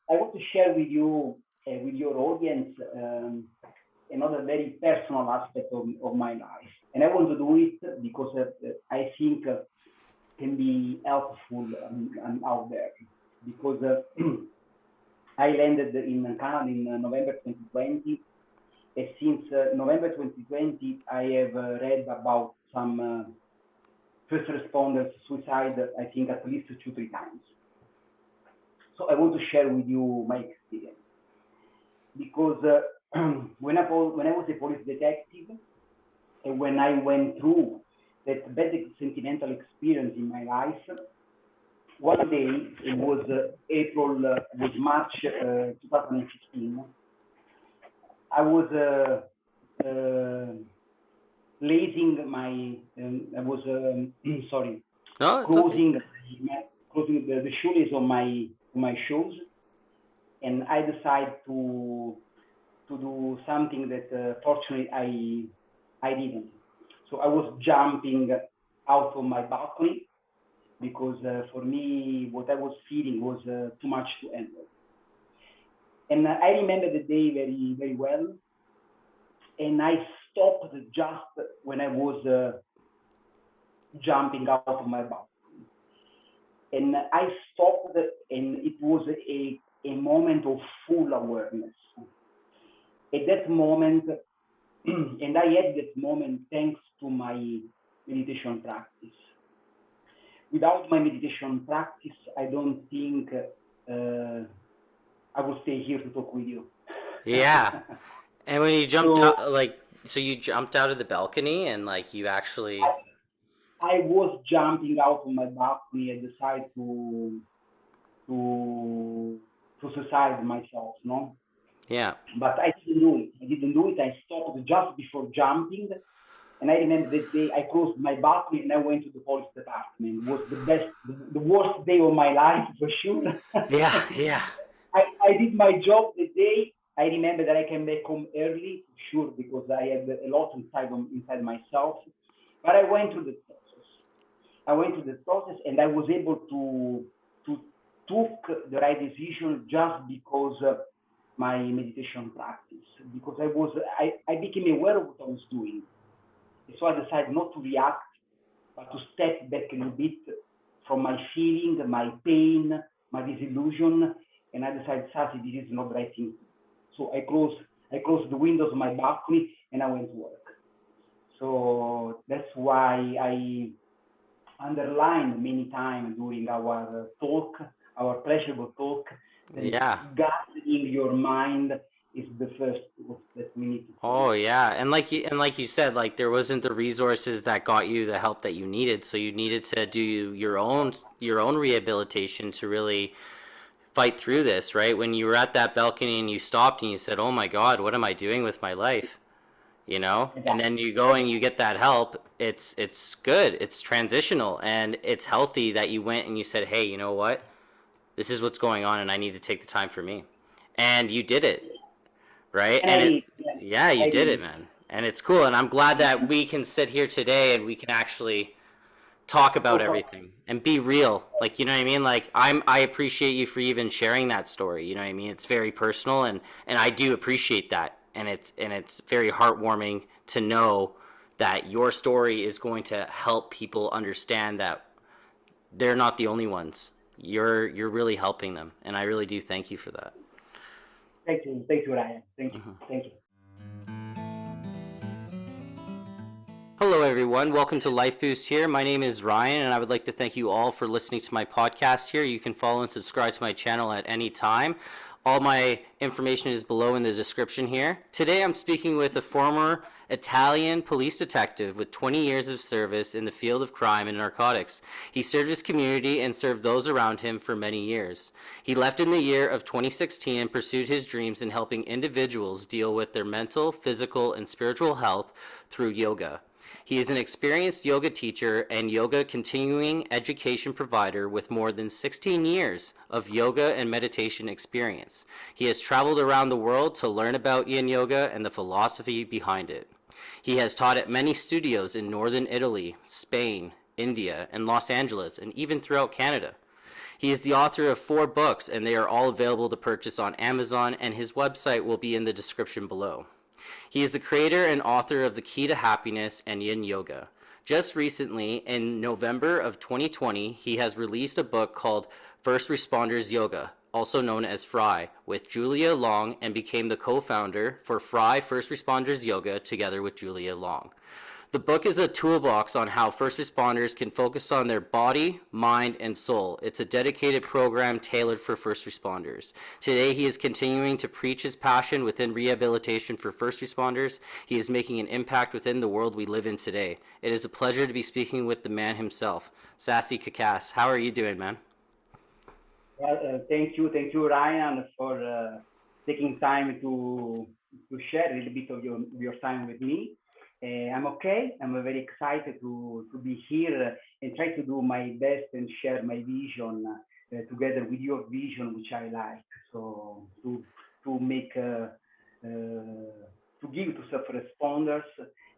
I want to share with your audience, another very personal aspect of my life. And I want to do it because I think can be helpful out there. Because I landed in Canada in November 2020. And since November 2020, I have read about some first responders suicide, I think at least 2-3 times. So I want to share with you my experience. Because when I was a police detective, and when I went through that bad sentimental experience in my life, one day, it was March 2015, I was lacing my, I was, sorry, No, it's okay. closing, closing the shoelace on my shoes, and I decided to do something that fortunately I didn't. So I was jumping out of my balcony because for me what I was feeling was too much to handle. And I remember the day very very well. And I stopped just when I was jumping out of my balcony. And I stopped, and it was a moment of full awareness. At that moment, and I had that moment thanks to my meditation practice. Without my meditation practice, I don't think I would stay here to talk with you. Yeah. And when you jumped So out, like, so you jumped out of the balcony and like you actually, I was jumping out of my balcony. I decided to to suicide myself, no? yeah. But I didn't do it. I didn't do it. I stopped just before jumping. And I remember that day I closed my balcony and I went to the police department. It was the worst day of my life for sure. Yeah, yeah. I did my job the day. I remember that I came back home early, sure, because I had a lot inside myself. But I went through the process. I went through the process, and I was able to took the right decision just because my meditation practice. Because I became aware of what I was doing. So I decided not to react, but to step back a little bit from my feeling, my pain, my disillusion, and I decided, Sasy, this is not the right thing. So I closed the windows of my balcony and I went to work. So that's why I underlined many times during our talk, our pleasurable talk, that Yeah. gathering your mind is the first step that we need to Oh take. yeah. And like you said, like there wasn't the resources that got you the help that you needed, so you needed to do your own rehabilitation to really fight through this, right? When you were at that balcony and you stopped and you said, "Oh my God, what am I doing with my life?" You know? And then Exactly. you go and you get that help. It's good. It's transitional and it's healthy that you went and you said, "Hey, you know what? This is what's going on and I need to take the time for me." And you did it, right? And I And it did. Yeah, yeah, you I did did. it, man. And it's cool and I'm glad that we can sit here today and we can actually talk about Also, everything and be real. Like, you know what I mean? Like I appreciate you for even sharing that story. You know what I mean? It's very personal and I do appreciate that. And it's very heartwarming to know that your story is going to help people understand that they're not the only ones. You're really helping them, and I really do thank you for that. thank you, Ryan. Thank you, thank you. Hello, everyone. Welcome to Life Boost here. My name is Ryan, and I would like to thank you all for listening to my podcast here. You can follow and subscribe to my channel at any time. All my information is below in the description here. Today, I'm speaking with a former Italian police detective with 20 years of service in the field of crime and narcotics. He served his community and served those around him for many years. He left in the year of 2016 and pursued his dreams in helping individuals deal with their mental, physical, and spiritual health through yoga. He is an experienced yoga teacher and yoga continuing education provider with more than 16 years of yoga and meditation experience. He has traveled around the world to learn about yin yoga and the philosophy behind it. He has taught at many studios in northern Italy, Spain, India, and Los Angeles, and even throughout Canada. He is the author of 4 books, and they are all available to purchase on Amazon, and his website will be in the description below. He is the creator and author of The Key to Happiness and Yin Yoga. Just recently, in November of 2020, he has released a book called First Responders Yoga, also known as F.R.Y, with Julia Long, and became the co-founder for F.R.Y First Responders Yoga together with Julia Long. The book is a toolbox on how first responders can focus on their body, mind, and soul. It's a dedicated program tailored for first responders. Today, he is continuing to preach his passion within rehabilitation for first responders. He is making an impact within the world we live in today. It is a pleasure to be speaking with the man himself, Sasy Cacace. How are you doing, man? Well, thank you, Ryan, for taking time to share a little bit of your time with me. I'm okay. I'm very excited to be here and try to do my best and share my vision together with your vision, which I like. So make to give to self-responders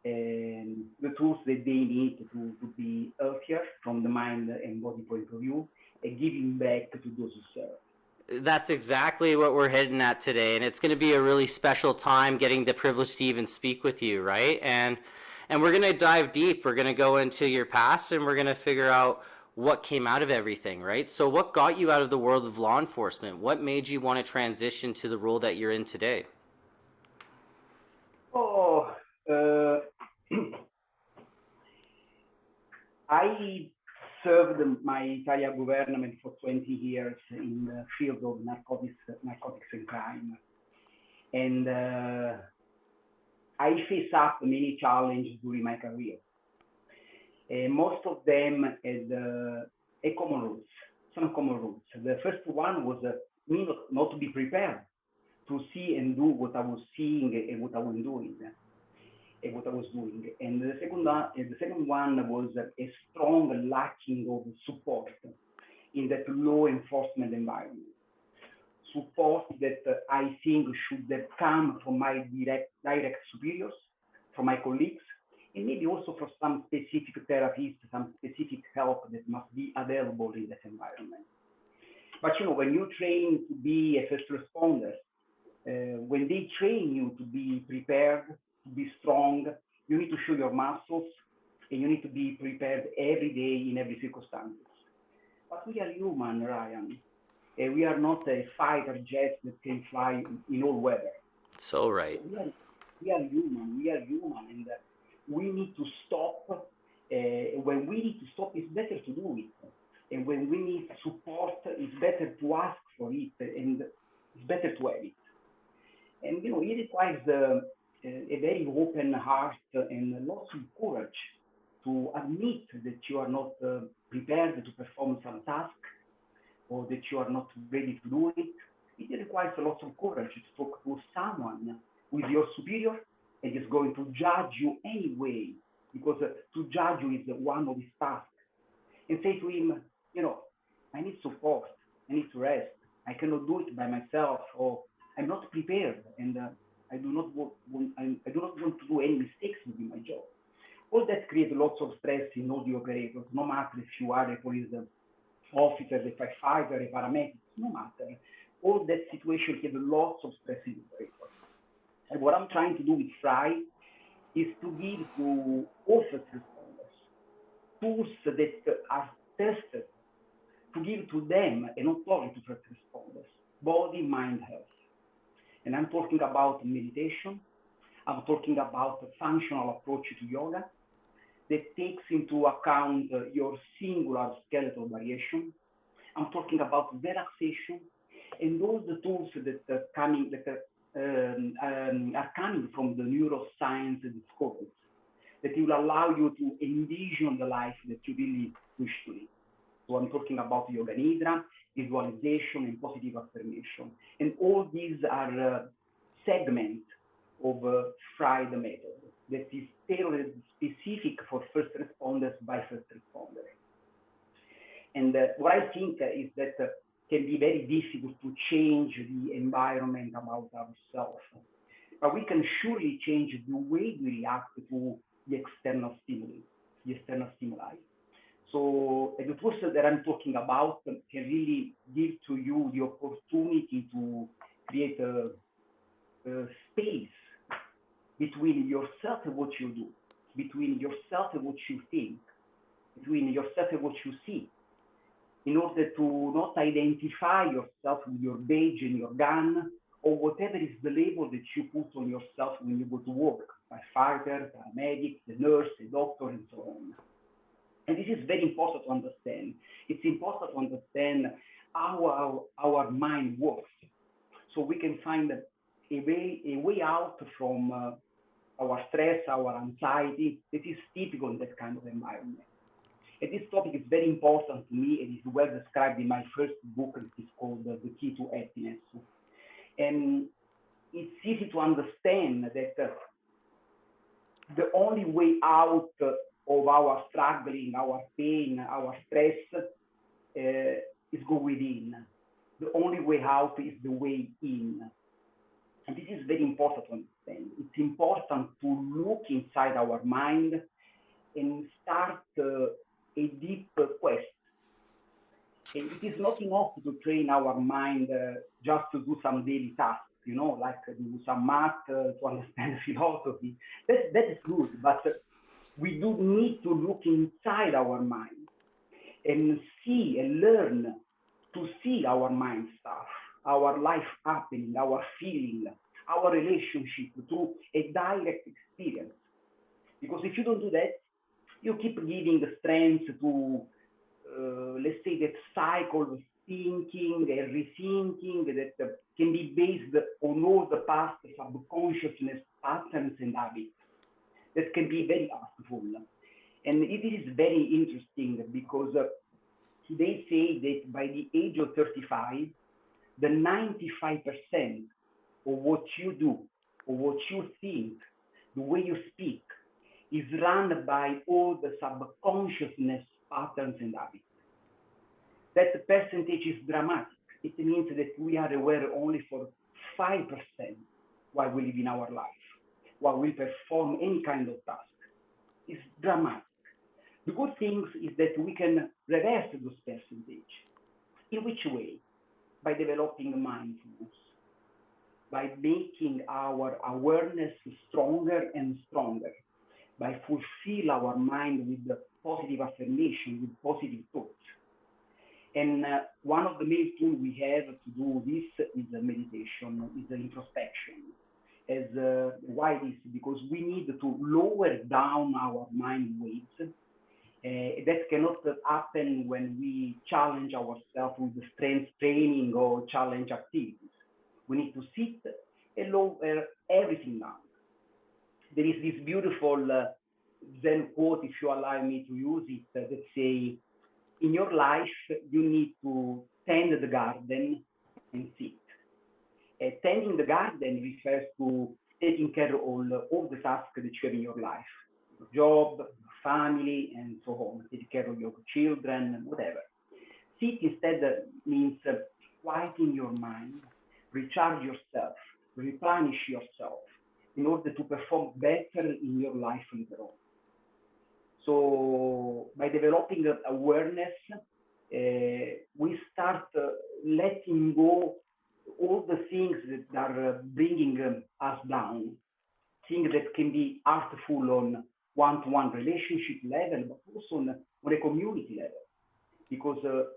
the tools that they need to be healthier from the mind and body point of view, and giving back to those who serve. That's exactly what we're heading at today, and it's going to be a really special time getting the privilege to even speak with you, right? And we're going to dive deep. We're going to go into your past, and we're going to figure out what came out of everything, right? So what got you out of the world of law enforcement? What made you want to transition to the role that you're in today? Oh, I served my Italian government for 20 years in the field of narcotics and crime. And I faced up many challenges during my career. Most of them had some common rules. The first one was me not to be prepared to see and do what I was seeing and what I was doing. And the second one was a strong lacking of support in that law enforcement environment. Support that I think should have come from my direct superiors, from my colleagues, and maybe also for some specific therapists, some specific help that must be available in that environment. But when you train to be a first responder, when they train you to be prepared, to be strong, you need to show your muscles, and you need to be prepared every day in every circumstance. But we are human, Ryan. We are not a fighter jet that can fly in all weather. So right. We are human, and we need to stop. When we need to stop, it's better to do it. And when we need support, it's better to ask for it, and it's better to have it. And it requires a very open heart and lots of courage to admit that you are not prepared to perform some task, or that you are not ready to do it. It requires a lot of courage to talk to someone who is your superior and is going to judge you anyway, because to judge you is one of his tasks. And say to him, I need support, I need to rest, I cannot do it by myself, or I'm not prepared, and I do not want to do any mistakes within my job. All that creates lots of stress in all the operators, no matter if you are a police officer, a firefighter, a paramedic, no matter. All that situation has lots of stress in the operators. And what I'm trying to do with F.R.Y is to give to all first responders tools that are tested, to give to them, and not only to first responders, body, mind, health. And I'm talking about meditation. I'm talking about a functional approach to yoga that takes into account your singular skeletal variation. I'm talking about relaxation and all the tools that are coming from the neuroscience discoveries that will allow you to envision the life that you really wish to live. So I'm talking about yoga nidra, visualization, and positive affirmation. And all these are segments of F.R.Y the method that is tailored specific for first responders by first responders. And what I think is that can be very difficult to change the environment about ourselves. But we can surely change the way we react to the external stimuli. So the tools that I'm talking about can really give to you the opportunity to create a space between yourself and what you do, between yourself and what you think, between yourself and what you see, in order to not identify yourself with your badge and your gun or whatever is the label that you put on yourself when you go to work, firefighter, paramedic, the nurse, the doctor, and so on. And this is very important to understand. It's important to understand how our mind works, so we can find a way out from our stress, our anxiety that is typical in that kind of environment. And this topic is very important to me. It is well described in my first book. It is called The Key to Happiness. And it's easy to understand that the only way out of our struggling, our pain, our stress is go within. The only way out is the way in. And this is very important to understand. It's important to look inside our mind and start a deep quest. And it is not enough to train our mind just to do some daily tasks, like do some math to understand philosophy. That is good, but we do need to look inside our mind and see and learn to see our mind stuff, our life happening, our feeling, our relationship through a direct experience. Because if you don't do that, you keep giving strength to, let's say, that cycle of thinking and rethinking that can be based on all the past subconsciousness patterns and habits that can be very harmful. And it is very interesting because they say that by the age of 35, the 95% of what you do, or what you think, the way you speak, is run by all the subconsciousness patterns and habits. That percentage is dramatic. It means that we are aware only for 5% while we live in our life, while we perform any kind of task. It's dramatic. The good thing is that we can reverse those percentage. In which way? By developing mindfulness, by making our awareness stronger and stronger, by fulfill our mind with positive affirmation, with positive thoughts. And one of the main tools we have to do this is meditation, is introspection. As why this? Because we need to lower down our mind waves. That cannot happen when we challenge ourselves with strength training or challenge activities. We need to sit and lower everything down. There is this beautiful Zen quote, if you allow me to use it, that say, in your life, you need to tend the garden and sit. Tending the garden refers to taking care of all the tasks that you have in your life, your job, your family, and so on, taking care of your children, whatever. Sit instead means quieting your mind, recharge yourself, replenish yourself in order to perform better in your life later on. So by developing awareness, we start letting go all the things that are bringing us down, things that can be harmful on one-to-one relationship level, but also on a community level. Because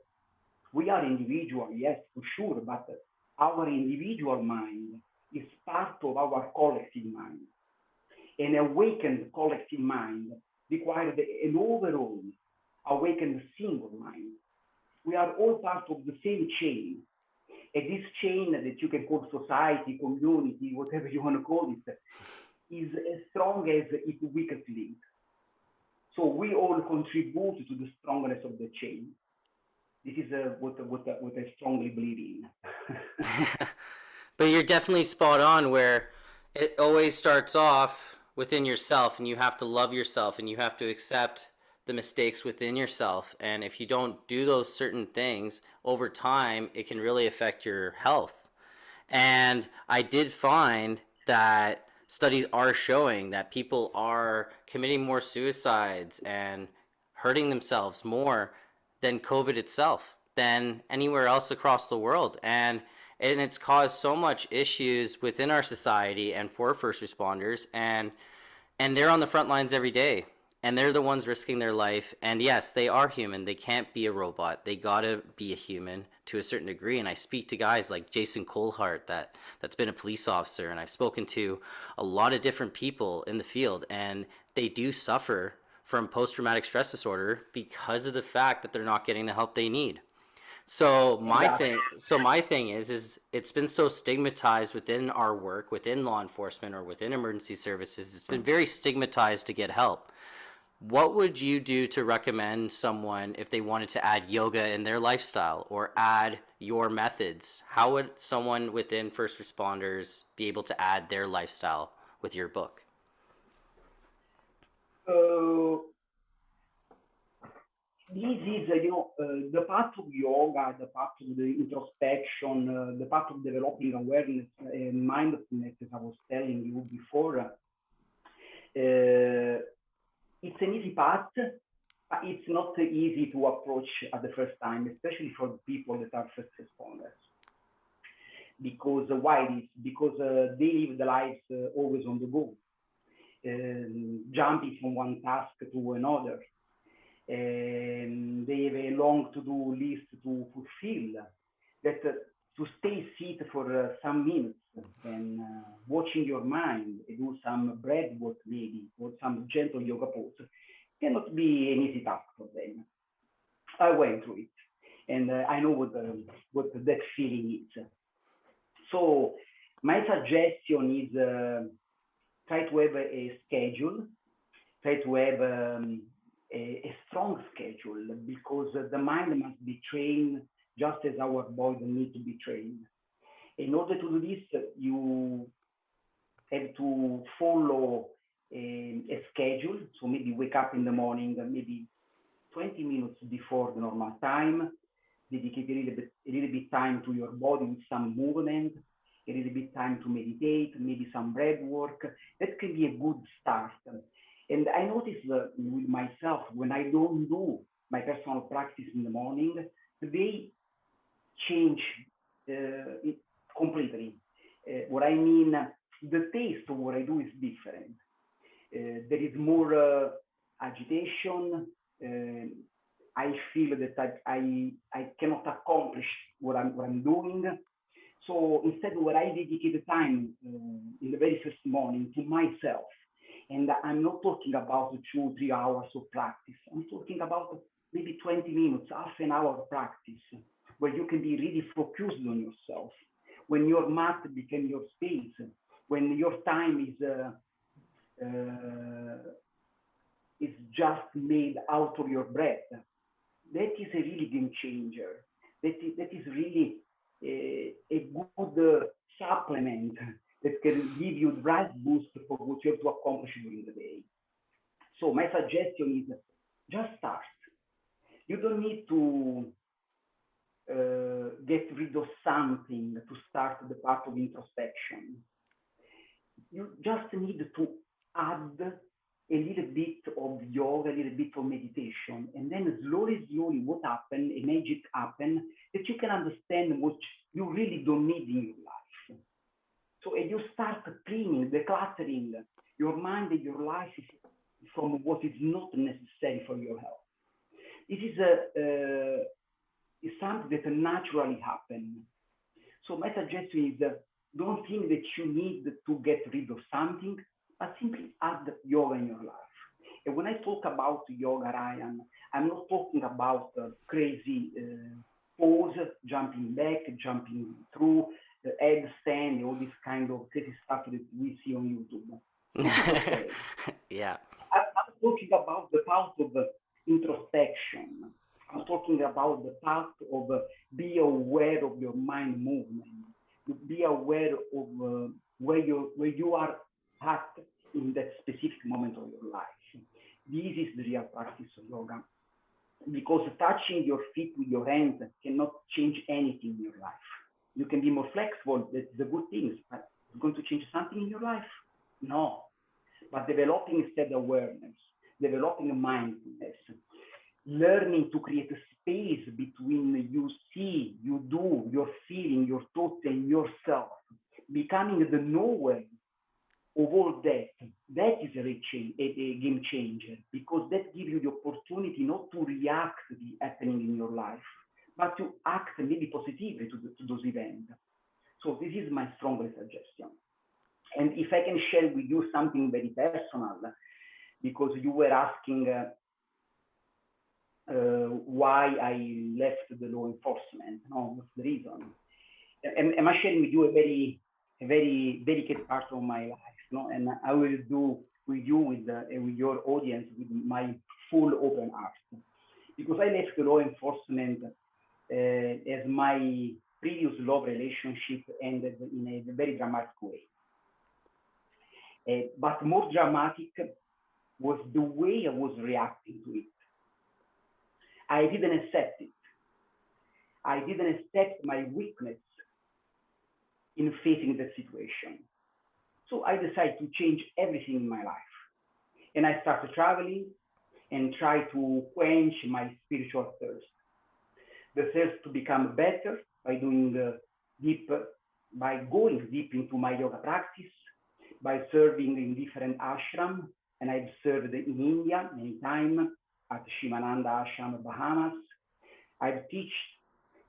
we are individual, yes, for sure, but our individual mind is part of our collective mind. An awakened collective mind requires an overall awakened single mind. We are all part of the same chain. And this chain that you can call society, community, whatever you want to call it, is as strong as its weakest link. So we all contribute to the strongness of the chain. This is what I strongly believe in. But you're definitely spot on, where it always starts off within yourself, and you have to love yourself, and you have to accept the mistakes within yourself. And if you don't do those certain things over time, it can really affect your health. And I did find that studies are showing that people are committing more suicides and hurting themselves more than COVID itself, than anywhere else across the world. And it's caused so much issues within our society and for first responders, and they're on the front lines every day, and they're the ones risking their life. And yes, they are human. They can't be a robot. They gotta be a human to a certain degree. And I speak to guys like Jason Colhart, that's been a police officer, and I've spoken to a lot of different people in the field, and they do suffer from post-traumatic stress disorder because of the fact that they're not getting the help they need. So my thing is it's been so stigmatized within our work, within law enforcement or within emergency services. It's been very stigmatized to get help. What would you do to recommend someone if they wanted to add yoga in their lifestyle or add your methods? How would someone within first responders be able to add their lifestyle with your book? This is, the path of yoga, the path of the introspection, the path of developing awareness and mindfulness, as I was telling you before. It's an easy path, but it's not easy to approach at the first time, especially for the people that are first responders. Because why this? Because they live the lives always on the go, jumping from one task to another. And they have a long to-do list to fulfill, that to stay seated for some minutes and watching your mind, do some breath work maybe, or some gentle yoga pose, cannot be an easy task for them. I went through it, and I know what that feeling is. So my suggestion is try to have a schedule, try to have a strong schedule, because the mind must be trained just as our body needs to be trained. In order to do this, you have to follow a schedule. So maybe wake up in the morning, maybe 20 minutes before the normal time, dedicate a little bit time to your body with some movement, a little bit time to meditate, maybe some breath work. That can be a good start. And I notice with myself, when I don't do my personal practice in the morning, the day change it completely. What I mean, the taste of what I do is different. There is more agitation. I feel that I cannot accomplish what I'm doing. So instead, when I dedicate the time in the very first morning to myself, and I'm not talking about 2-3 hours of practice. I'm talking about maybe 20 minutes, half an hour of practice, where you can be really focused on yourself. When your mat becomes your space, when your time is just made out of your breath, that is a really game changer. That is really a good supplement that can give you the right boost for what you have to accomplish during the day. So my suggestion is just start. You don't need to get rid of something to start the path of introspection. You just need to add a little bit of yoga, a little bit of meditation, and then slowly, what happens, a magic happens, that you can understand what you really don't need in your life. So as you start cleaning, decluttering your mind and your life from what is not necessary for your health. This is something that naturally happens. So my suggestion is don't think that you need to get rid of something, but simply add yoga in your life. And when I talk about yoga, Ryan, I'm not talking about crazy pose, jumping back, jumping through, the headstand, all this kind of crazy stuff that we see on YouTube. Okay. Yeah. I'm talking about the path of introspection. I'm talking about the path of be aware of your mind movement. Be aware of where you are at in that specific moment of your life. This is the real practice of yoga. Because touching your feet with your hands cannot change anything in your life. You can be more flexible, that's the good things, but it's going to change something in your life? No. But developing instead awareness, developing mindfulness, learning to create a space between you see, you do, your feeling, your thoughts, and yourself, becoming the knower of all that, that is a game changer, because that gives you the opportunity not to react to the happening in your life, but to act maybe positively to those events. So this is my strongest suggestion. And if I can share with you something very personal, because you were asking why I left the law enforcement, no, what's the reason? Am I sharing with you a very delicate part of my life, no? And I will do with you, with your audience, with my full open heart, because I left the law enforcement as my previous love relationship ended in a very dramatic way. But more dramatic was the way I was reacting to it. I didn't accept it. I didn't accept my weakness in facing that situation. So I decided to change everything in my life. And I started traveling and try to quench my spiritual thirst. The thirst to become better by doing by going deep into my yoga practice, by serving in different ashrams. And I've served in India many times at Shivananda Ashram, Bahamas. I've taught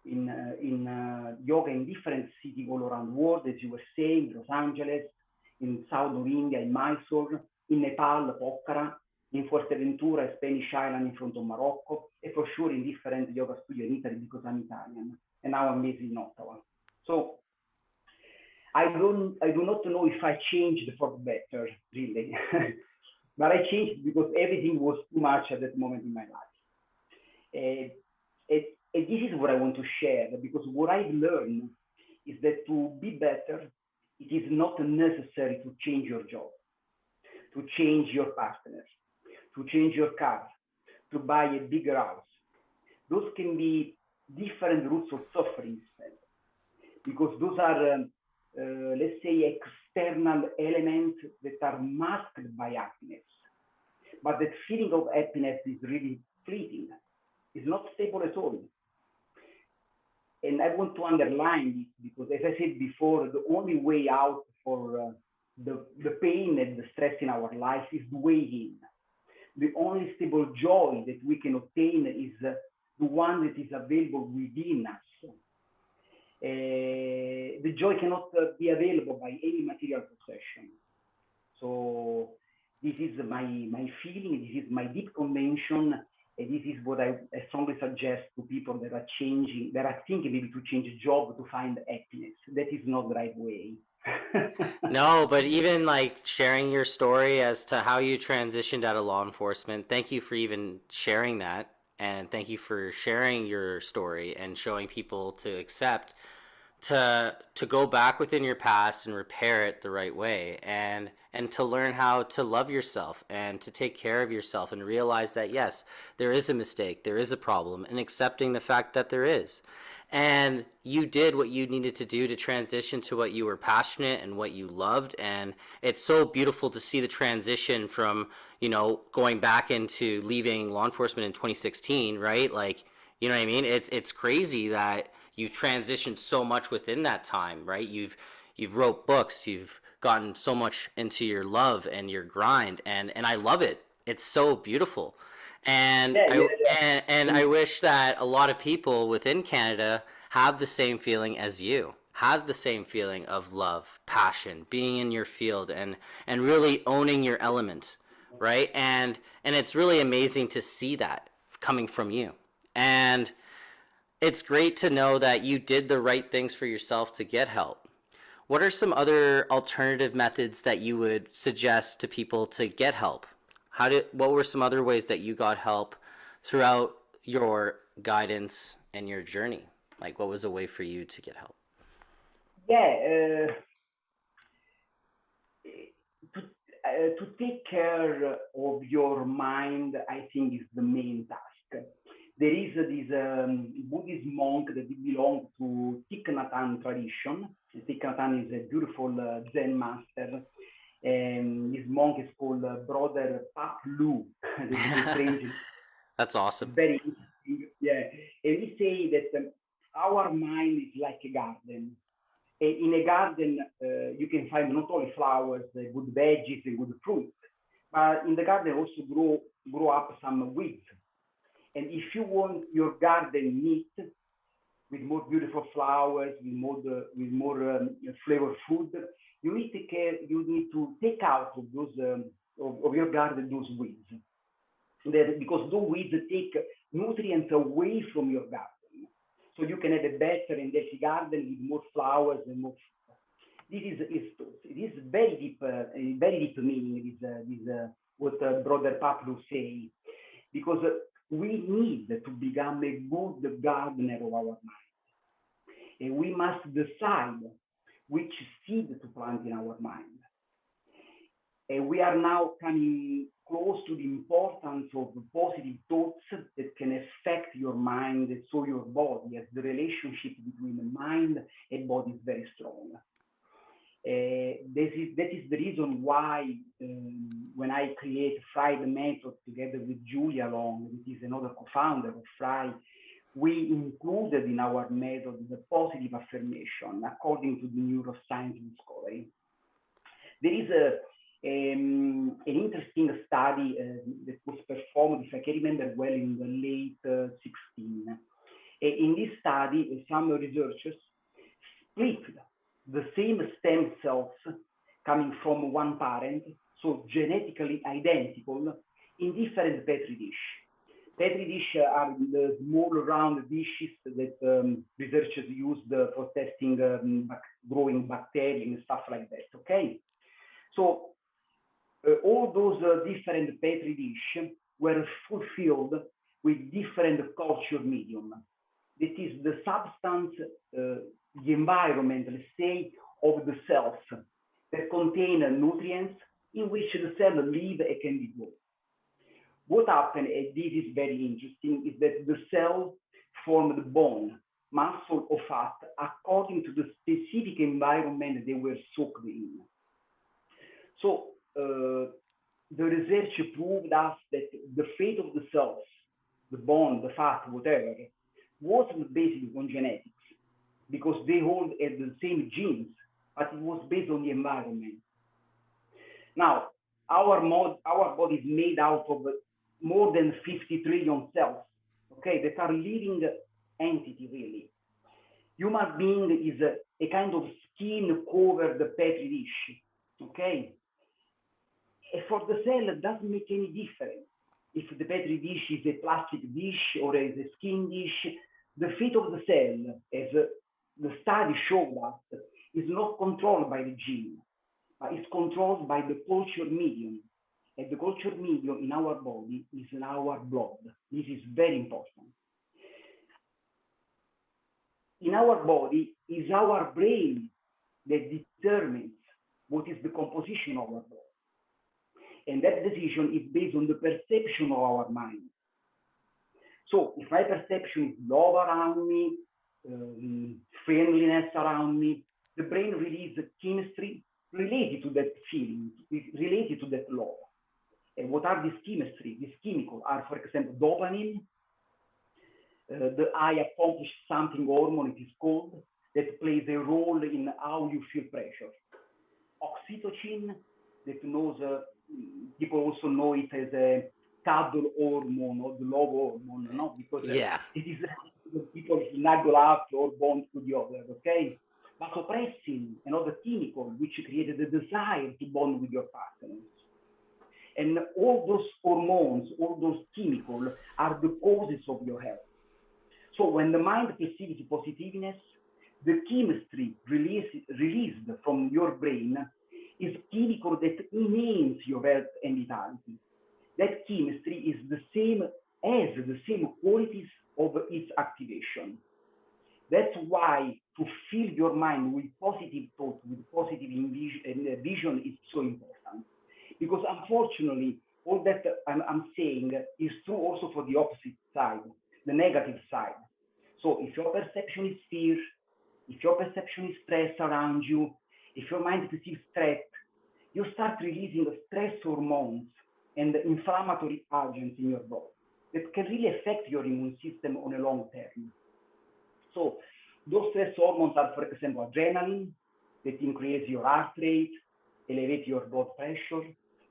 in yoga in different cities all around the world, as you were saying, Los Angeles, in south of India, in Mysore, in Nepal, Pokhara, in Fuerteventura, a Spanish island in front of Morocco, and for sure in different yoga studios in Italy because I'm Italian, and now I'm based in Ottawa. So I do not know if I changed for better, really, but I changed because everything was too much at that moment in my life. And this is what I want to share, because what I've learned is that to be better, it is not necessary to change your job, to change your partner, to change your car, to buy a bigger house. Those can be different routes of suffering instead, because those are, let's say, external elements that are masked by happiness. But that feeling of happiness is really fleeting. It's not stable at all. And I want to underline this because, as I said before, the only way out for the pain and the stress in our life is the way in. The only stable joy that we can obtain is the one that is available within us. The joy cannot be available by any material possession. So this is my feeling, this is my deep conviction, and this is what I strongly suggest to people that are changing, that are thinking maybe to change a job to find happiness. That is not the right way. No, but even like sharing your story as to how you transitioned out of law enforcement, thank you for even sharing that. And thank you for sharing your story and showing people to accept to go back within your past and repair it the right way, and to learn how to love yourself and to take care of yourself and realize that yes, there is a mistake, there is a problem, and accepting the fact that there is. And you did what you needed to do to transition to what you were passionate and what you loved. And it's so beautiful to see the transition from, you know, going back into leaving law enforcement in 2016, right? Like, you know what I mean? It's crazy that you've transitioned so much within that time, right? You've wrote books, you've gotten so much into your love and your grind, and I love it. It's so beautiful. And and I wish that a lot of people within Canada have the same feeling as you. Have the same feeling of love, passion, being in your field, and really owning your element, right? And it's really amazing to see that coming from you. And it's great to know that you did the right things for yourself to get help. What are some other alternative methods that you would suggest to people to get help? What were some other ways that you got help throughout your guidance and your journey? Like, what was a way for you to get help? Yeah, to take care of your mind, I think, is the main task. There is this Buddhist monk that belongs to Thich Nhat Hanh tradition. Thich Nhat Hanh is a beautiful Zen master. And his monk is called Brother Pap Lu. That's awesome. Very interesting. Yeah. And we say that our mind is like a garden. In a garden, you can find not only flowers, good veggies, and good fruit, but in the garden also grow up some weeds. And if you want your garden neat, with more beautiful flowers, with more flavor food, you need to care. You need to take out of those of your garden those weeds, because those weeds take nutrients away from your garden. So you can have a better and healthy garden with more flowers and more. This is very deep meaning. This what Brother Pablo say, because we need to become a good gardener of our mind, and we must decide which seed to plant in our mind. And we are now coming close to the importance of positive thoughts that can affect your mind and so your body, as the relationship between the mind and body is very strong. That is the reason why when I create F.R.Y the method together with Julia Long, which is another co-founder of F.R.Y, we included in our method the positive affirmation according to the neuroscience discovery. There is an interesting study that was performed, if I can remember well, in the late 16. In this study, some researchers split the same stem cells coming from one parent, so genetically identical, in different petri dish. Petri dish are the small round dishes that researchers use for testing growing bacteria and stuff like that. Okay, so all those different petri dish were fulfilled with different culture medium. This is the substance, the environment, let's say, of the cells that contain nutrients in which the cell live and can be grown. What happened, and this is very interesting, is that the cell formed bone, muscle, or fat according to the specific environment they were soaked in. So the research proved us that the fate of the cells, the bone, the fat, whatever, wasn't based on genetics, because they all had the same genes, but it was based on the environment. Now, our body is made out of more than 50 trillion cells, okay, that are living entity, really. Human being is a kind of skin-covered petri dish, okay? And for the cell, it doesn't make any difference if the petri dish is a plastic dish or is a skin dish. The fate of the cell, as the study showed us, is not controlled by the gene, but it's controlled by the culture medium. And the culture medium in our body is in our blood. This is very important. In our body is our brain that determines what is the composition of our body. And that decision is based on the perception of our mind. So if my perception is love around me, friendliness around me, the brain releases chemistry related to that feeling, related to that love. And what are these chemistry? These chemicals are, for example, dopamine, the I accomplished something hormone, it is called, that plays a role in how you feel pressure. Oxytocin, that knows, people also know it as a cuddle hormone or the love hormone, no? Because Yeah. it is people snuggle up or bond to the other, okay? Vasopressin, another chemical which created the desire to bond with your partners. And all those hormones, all those chemicals are the causes of your health. So when the mind perceives positiveness, the chemistry released from your brain is chemical that enhance your health and vitality. That chemistry is the same qualities of its activation. That's why to fill your mind with positive thought, with positive vision is so important. Because unfortunately, all that I'm saying is true also for the opposite side, the negative side. So if your perception is fear, if your perception is stress around you, if your mind perceives threat, you start releasing stress hormones and inflammatory agents in your body. that can really affect your immune system on a long term. So those stress hormones are, for example, adrenaline, that increases your heart rate, elevate your blood pressure,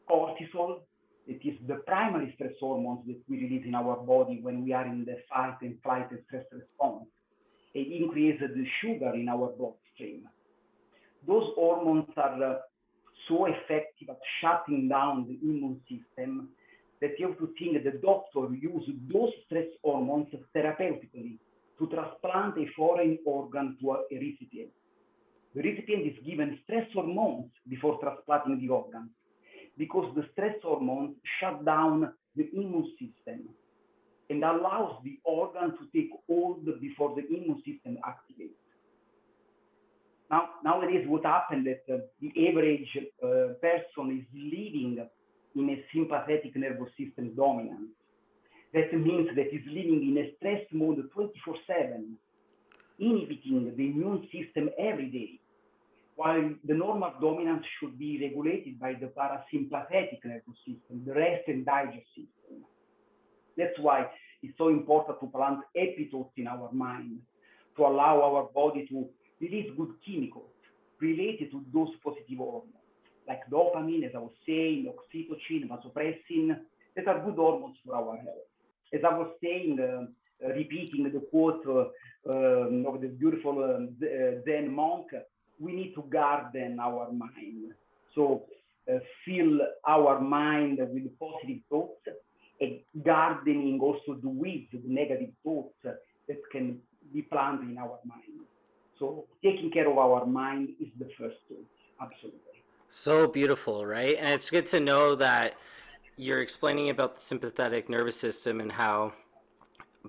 cortisol, that is the primary stress hormones that we release in our body when we are in the fight and flight and stress response. It increases the sugar in our bloodstream. Those hormones are so effective at shutting down the immune system that you have to think the doctor uses those stress hormones therapeutically to transplant a foreign organ to a recipient. The recipient is given stress hormones before transplanting the organ because the stress hormones shut down the immune system and allows the organ to take hold before the immune system activates. Nowadays, what happened that the average person is living in a sympathetic nervous system dominance. That means that he's living in a stress mode 24/7, inhibiting the immune system every day, while the normal dominance should be regulated by the parasympathetic nervous system, the rest and digest system. That's why it's so important to plant epitopes in our mind, to allow our body to release good chemicals related to those positive hormones, like dopamine, as I was saying, oxytocin, vasopressin, that are good hormones for our health. As I was saying, repeating the quote of the beautiful Zen monk, we need to garden our mind. So fill our mind with positive thoughts, and gardening also the weeds, the negative thoughts that can be planted in our mind. So taking care of our mind is the first tool, absolutely. So beautiful, right? And it's good to know that you're explaining about the sympathetic nervous system and how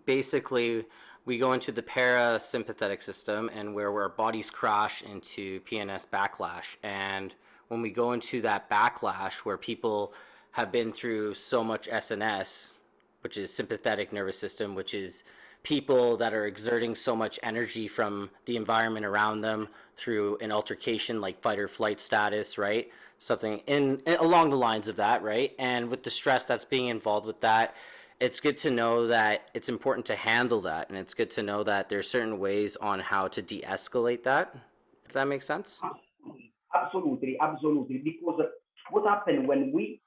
basically we go into the parasympathetic system and where our bodies crash into PNS backlash. And when we go into that backlash where people have been through so much SNS, which is sympathetic nervous system, which is people that are exerting so much energy from the environment around them through an altercation like fight or flight status, right? Something in along the lines of that, right? And with the stress that's being involved with that, it's good to know that it's important to handle that, and it's good to know that there's certain ways on how to de-escalate that, if that makes sense. Absolutely, absolutely. Because what happens when we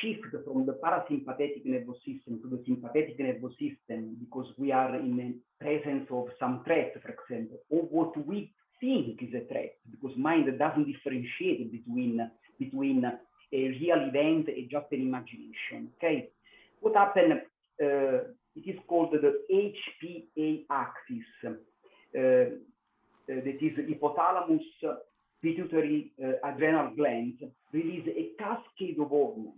shift from the parasympathetic nervous system to the sympathetic nervous system, because we are in the presence of some threat, for example, or what we think is a threat, because mind doesn't differentiate between a real event and just an imagination. Okay, what happened? It is called the Hpa Axis. That is hypothalamus, pituitary, adrenal glands, release a cascade of hormones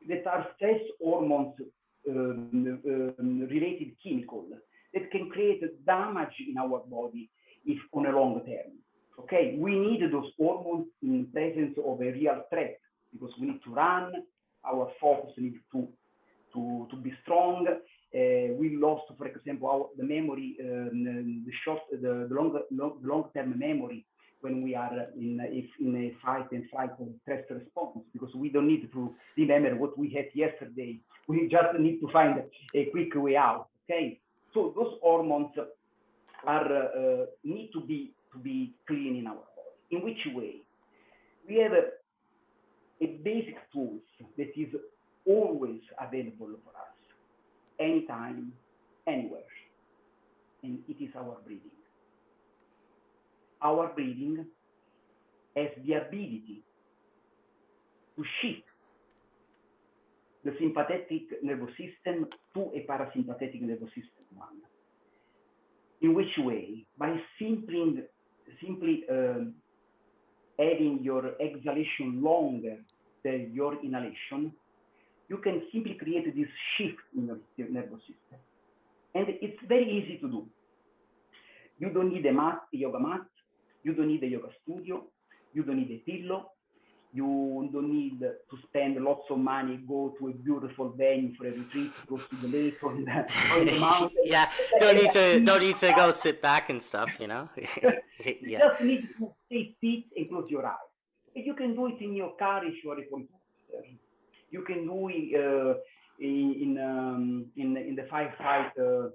that are stress hormones related chemicals that can create damage in our body if on a long term. Okay, we need those hormones in presence of a real threat because we need to run, our focus needs to be strong. We lost, for example, the memory, the long-term memory when we are in a fight and flight or stress response, because we don't need to remember what we had yesterday. We just need to find a quick way out. Okay, so those hormones are need to be clean in our body. In which way? We have a basic tools that is always available for us, anytime, anywhere, and it is our breathing. Our breathing has the ability to shift the sympathetic nervous system to a parasympathetic nervous system one. In which way? By simply having your exhalation longer than your inhalation, you can simply create this shift in your nervous system. And it's very easy to do. You don't need a yoga mat. You don't need a yoga studio. You don't need a pillow. You don't need to spend lots of money, go to a beautiful venue for a retreat, go to the lake or the mountain. Yeah, don't need to go sit back and stuff, you know. You just need to stay fit and close your eyes. And you can do it in your car if you are a police officer. You can do it in the firefighter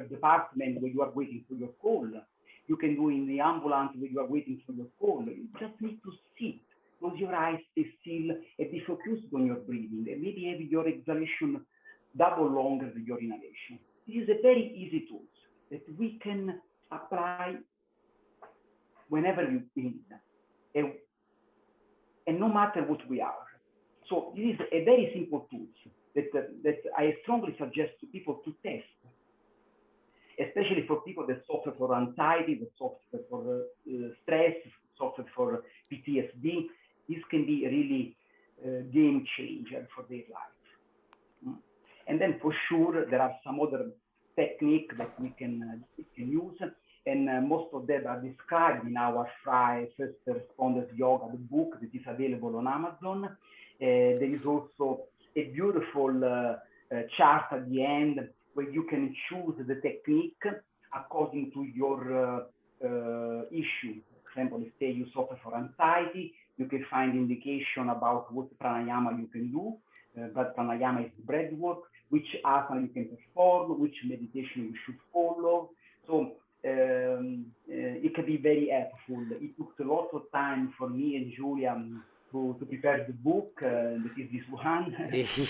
department when you are waiting for your call. You can do in the ambulance when you are waiting for your call. You just need to sit, close your eyes, stay still, and be focused on your breathing, and maybe have your exhalation double longer than your inhalation. This is a very easy tool that we can apply whenever we need, and no matter what we are. So this is a very simple tool that I strongly suggest to people to test, especially for people that suffer from anxiety, that suffer for stress, suffer for PTSD. This can be a really game changer for their life. And then for sure, there are some other techniques that we can use, and most of them are described in our F.R.Y First Responders Yoga, the book that is available on Amazon. There is also a beautiful chart at the end where you can choose the technique according to your issue. For example, if say you suffer from anxiety, you can find indication about what pranayama you can do. But pranayama is breath work, which asana you can perform, which meditation you should follow. So it can be very helpful. It took a lot of time for me and Julia to prepare the book. That is this one.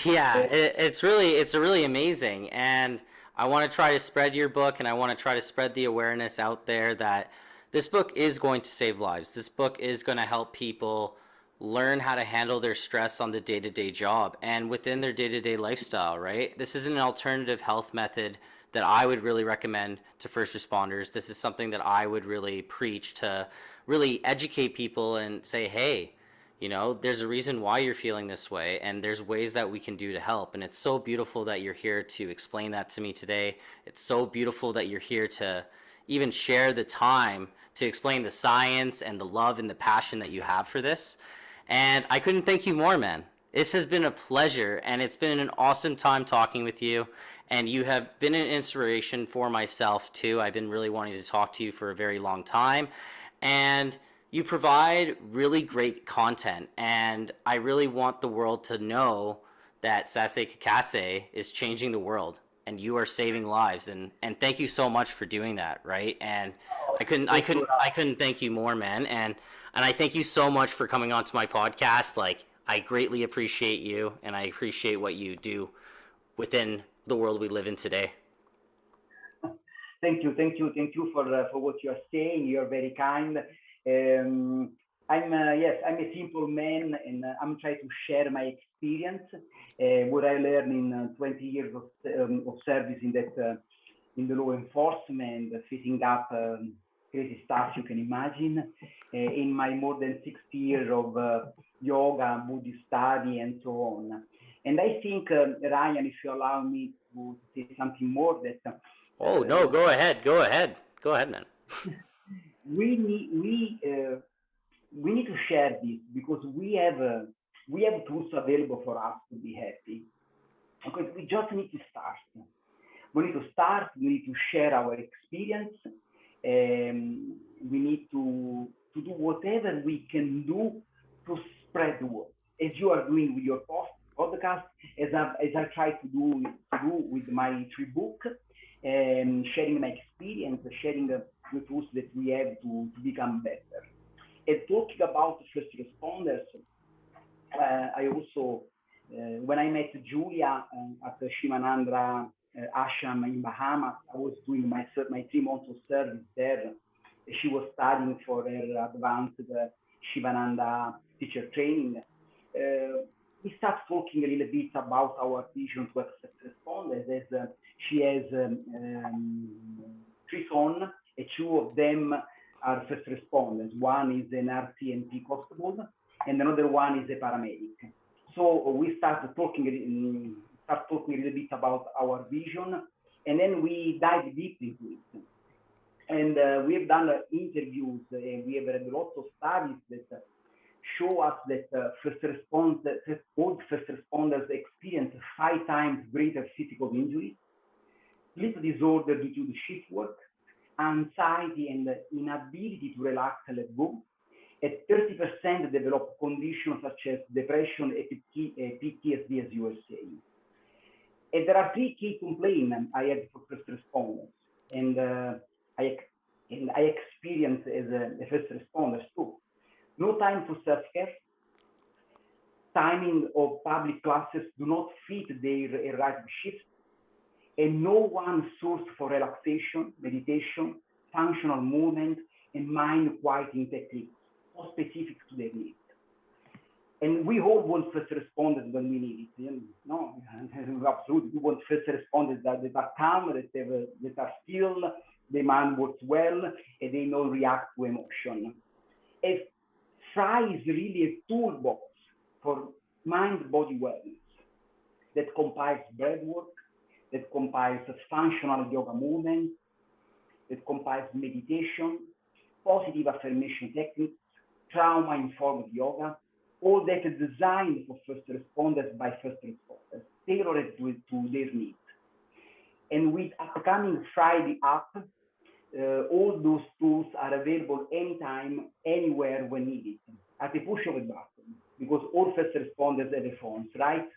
Yeah, it's really amazing, and I want to try to spread your book, and I want to try to spread the awareness out there that this book is going to save lives. This book is going to help people learn how to handle their stress on the day-to-day job and within their day-to-day lifestyle, right? This is an alternative health method that I would really recommend to first responders. This is something that I would really preach to really educate people and say, hey, you know, there's a reason why you're feeling this way, and there's ways that we can do to help. And it's so beautiful that you're here to explain that to me today. It's so beautiful that you're here to even share the time to explain the science and the love and the passion that you have for this. And I couldn't thank you more, man. This has been a pleasure, and it's been an awesome time talking with you. And you have been an inspiration for myself, too. I've been really wanting to talk to you for a very long time. And you provide really great content. And I really want the world to know that Sasy Cacace is changing the world, and you are saving lives. And thank you so much for doing that, right? And I couldn't thank you more, man. And I thank you so much for coming on to my podcast. Like, I greatly appreciate you, and I appreciate what you do within the world we live in today. Thank you for what you are saying. You are very kind. I'm a simple man, and I'm trying to share my experience, what I learned in 20 years of service in that in the law enforcement, facing up crazy stuff you can imagine, in my more than 60 years of yoga, Buddhist study, and so on. And I think, Ryan, if you allow me to say something more, that oh no, go ahead, man. we need to share this, because we have tools available for us to be happy. Because we just need to start. We need to start. We need to share our experience. We need to do whatever we can do to spread the word, as you are doing with your podcast, as I try to do with my 3 books, sharing my experience, sharing the tools that we have to become better. And talking about first responders, I also, when I met Julia at the Shivananda ashram in Bahamas, I was doing my 3 months of service there. She was studying for her advanced Shivananda teacher training. We start talking a little bit about our vision to first responders, as she has 3 sons, and 2 of them are first responders. One is an RCMP constable, and another one is a paramedic. So we started talking a little bit about our vision, and then we dive deep into it. And we have done interviews, and we have read lots of studies that show us that all first responders experience 5 times greater physical injuries, sleep disorder due to the shift work, anxiety and inability to relax and let go, at 30 50% develop conditions such as depression and PTSD, as you were saying. And there are three key complaints I had for first responders, and I experienced as a first responder too. No time for self-care. Timing of public classes do not fit their erratic shifts, and no one source for relaxation, meditation, functional movement, and mind quieting techniques, so specific to their needs. And we all want first responders when we need it. No, absolutely. We want first responders that are calm, that are still, the mind works well, and they don't react to emotion. F.R.Y is really a toolbox for mind-body wellness that combines breath work, that combines functional yoga movement, that combines meditation, positive affirmation techniques, trauma-informed yoga, all that is designed for first responders by first responders, tailored to their needs. And with upcoming Friday app, all those tools are available anytime, anywhere when needed, at the push of a button, because all first responders have phones, right?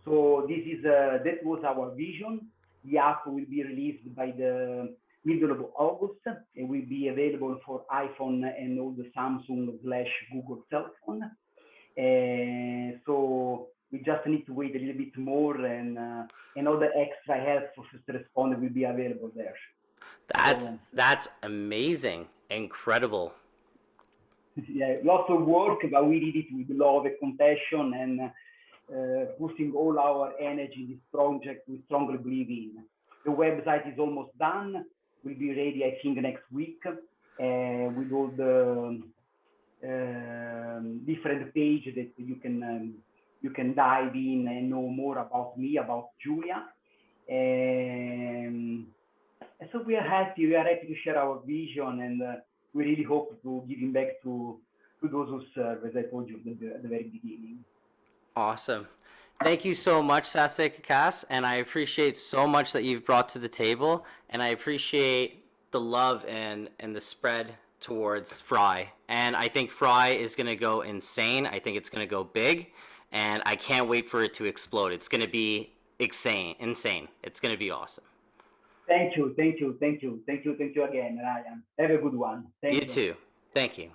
So this is that was our vision. The app will be released by the middle of August. It will be available for iPhone and all the Samsung/Google cell phone. So we just need to wait a little bit more, and all the extra help for first responder will be available there. That's amazing, incredible. Yeah, lots of work, but we did it with love and compassion, and putting all our energy in this project we strongly believe in. The website is almost done. Will be ready, I think, next week, with all the different pages that you can dive in and know more about me, about Julia. And so we are happy to share our vision, and we really hope to giving back to those who serve, as I told you at the very beginning. Awesome. Thank you so much, Sasy Cacace, and I appreciate so much that you've brought to the table, and I appreciate the love and the spread towards F.R.Y. And I think F.R.Y. is going to go insane. I think it's going to go big, and I can't wait for it to explode. It's going to be insane. It's going to be awesome. Thank you again, Ryan. Have a good one. Thank you. You too. Thank you.